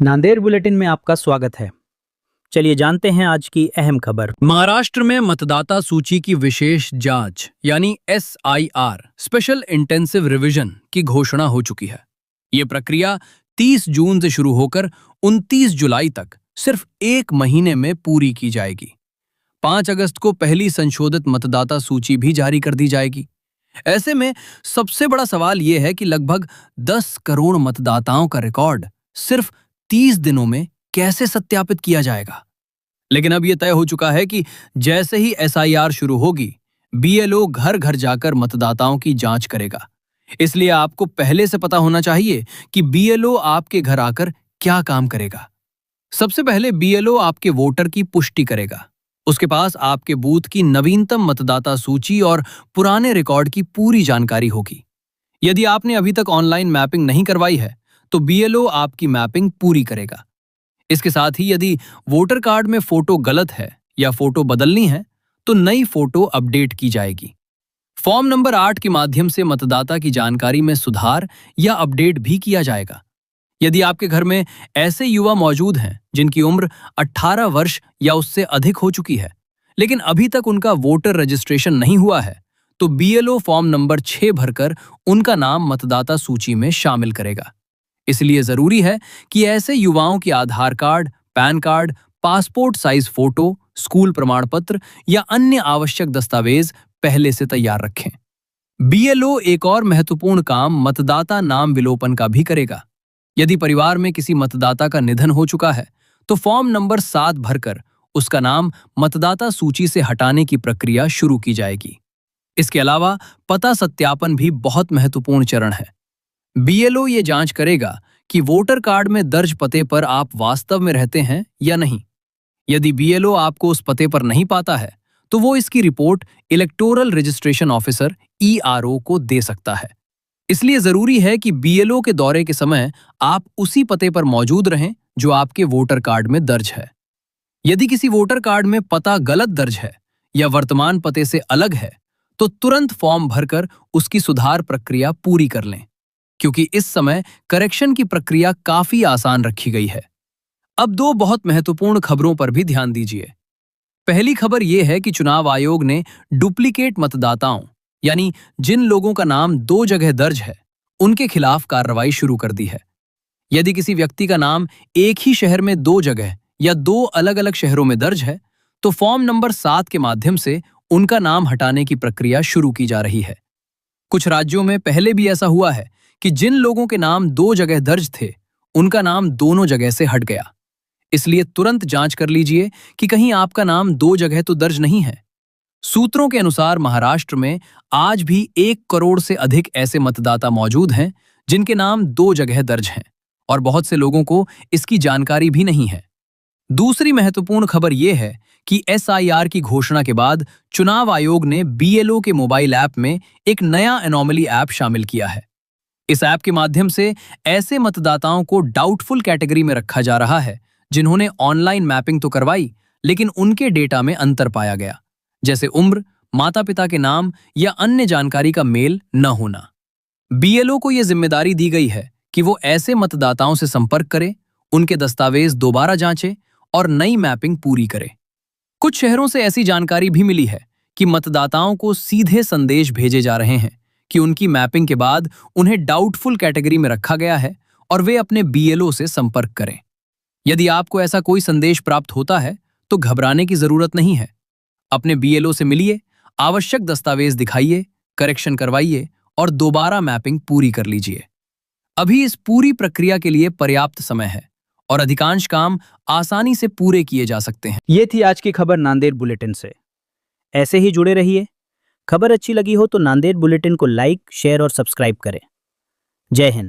Nanded bulletin में आपका स्वागत है। चलिए जानते हैं आज की अहम खबर। महाराष्ट्र में मतदाता सूची की विशेष जांच यानी SIR स्पेशल इंटेंसिव रिवीजन की घोषणा हो चुकी है। ये प्रक्रिया 30 जून से शुरू होकर 29 जुलाई तक सिर्फ 1 महीने में पूरी की जाएगी। 5 अगस्त को पहली संशोधित मतदाता सूची भी जारी कर दी जाएगी। ऐसे में सबसे बड़ा सवाल यह है कि लगभग 10 करोड़ मतदाताओं का रिकॉर्ड सिर्फ 30 दिनों में कैसे सत्यापित किया जाएगा। लेकिन अब यह तय हो चुका है कि जैसे ही SIR शुरू होगी, BLO घर घर जाकर मतदाताओं की जांच करेगा। इसलिए आपको पहले से पता होना चाहिए कि BLO आपके घर आकर क्या काम करेगा। सबसे पहले BLO आपके वोटर की पुष्टि करेगा। उसके पास आपके बूथ की नवीनतम मतदाता सूची और पुराने रिकॉर्ड की पूरी जानकारी होगी। यदि आपने अभी तक ऑनलाइन मैपिंग नहीं करवाई है तो BLO आपकी मैपिंग पूरी करेगा। इसके साथ ही यदि वोटर कार्ड में फोटो गलत है या फोटो बदलनी है तो नई फोटो अपडेट की जाएगी। फॉर्म नंबर 8 के माध्यम से मतदाता की जानकारी में सुधार या अपडेट भी किया जाएगा। यदि आपके घर में ऐसे युवा मौजूद हैं जिनकी उम्र 18 वर्ष या उससे अधिक हो चुकी है, लेकिन अभी तक उनका वोटर रजिस्ट्रेशन नहीं हुआ है, तो BLO फॉर्म नंबर 6 भरकर उनका नाम मतदाता सूची में शामिल करेगा। इसलिए जरूरी है कि ऐसे युवाओं की Aadhaar card, PAN card, passport size photo, school प्रमाण पत्र या अन्य आवश्यक दस्तावेज पहले से तैयार रखें। BLO एक और महत्वपूर्ण काम मतदाता नाम विलोपन का भी करेगा। यदि परिवार में किसी मतदाता का निधन हो चुका है तो फॉर्म नंबर 7 भरकर उसका नाम मतदाता सूची से हटाने की प्रक्रिया शुरू की जाएगी। इसके अलावा पता सत्यापन भी बहुत महत्वपूर्ण चरण है। BLO ये जांच करेगा कि वोटर कार्ड में दर्ज पते पर आप वास्तव में रहते हैं या नहीं। यदि BLO आपको उस पते पर नहीं पाता है तो वो इसकी report electoral registration officer ERO को दे सकता है। इसलिए जरूरी है कि BLO के दौरे के समय आप उसी पते पर मौजूद रहें जो आपके वोटर कार्ड में दर्ज है। यदि किसी वोटर कार्ड में पता गलत दर्ज है या वर्तमान पते से अलग है तो तुरंत फॉर्म भरकर उसकी सुधार प्रक्रिया पूरी कर लें, क्योंकि इस समय करेक्शन की प्रक्रिया काफी आसान रखी गई है। अब 2 बहुत महत्वपूर्ण खबरों पर भी ध्यान दीजिए। पहली खबर यह है कि चुनाव आयोग ने डुप्लीकेट मतदाताओं यानी जिन लोगों का नाम 2 जगह दर्ज है, उनके खिलाफ कार्रवाई शुरू कर दी है। यदि किसी व्यक्ति का नाम एक ही शहर में 2 जगह या 2 अलग-अलग शहरों में दर्ज है तो फॉर्म नंबर 7 के माध्यम से उनका नाम हटाने की प्रक्रिया शुरू की जा रही है। कुछ राज्यों में पहले भी ऐसा हुआ है कि जिन लोगों के नाम 2 जगह दर्ज थे, उनका नाम दोनों जगह से हट गया। इसलिए तुरंत जांच कर लीजिए कि कहीं आपका नाम 2 जगह तो दर्ज नहीं है। सूत्रों के अनुसार महाराष्ट्र में आज भी 1 करोड़ से अधिक ऐसे मतदाता मौजूद हैं जिनके नाम 2 जगह दर्ज हैं और बहुत से लोगों को इसकी जानकारी भी नहीं है। दूसरी महत्वपूर्ण खबर यह है कि SIR की घोषणा के बाद चुनाव आयोग ने BLO के मोबाइल ऐप में एक नया एनोमली ऐप शामिल किया है। इस ऐप के माध्यम से ऐसे मतदाताओं को डाउटफुल कैटेगरी में रखा जा रहा है जिन्होंने ऑनलाइन मैपिंग तो करवाई लेकिन उनके डेटा में अंतर पाया गया, जैसे उम्र, माता पिता के नाम या अन्य जानकारी का मेल न होना। BLO को यह जिम्मेदारी दी गई है कि वो ऐसे मतदाताओं से संपर्क करे, उनके दस्तावेज दोबारा जांचे और नई मैपिंग पूरी करे। कुछ शहरों से ऐसी जानकारी भी मिली है कि मतदाताओं को सीधे संदेश भेजे जा रहे हैं कि उनकी मैपिंग के बाद उन्हें डाउटफुल कैटेगरी में रखा गया है और वे अपने BLO से संपर्क करें। यदि आपको ऐसा कोई संदेश प्राप्त होता है तो घबराने की जरूरत नहीं है। अपने BLO से मिलिए, आवश्यक दस्तावेज दिखाइए, करेक्शन करवाइए और दोबारा मैपिंग पूरी कर लीजिए। अभी इस पूरी प्रक्रिया के लिए पर्याप्त समय है और अधिकांश काम आसानी से पूरे किए जा सकते हैं। ये थी आज की खबर नांदेड़ बुलेटिन से। ऐसे ही जुड़े रहिए। खबर अच्छी लगी हो तो नांदेड़ बुलेटिन को लाइक, शेयर और सब्सक्राइब करें। जय हिंद।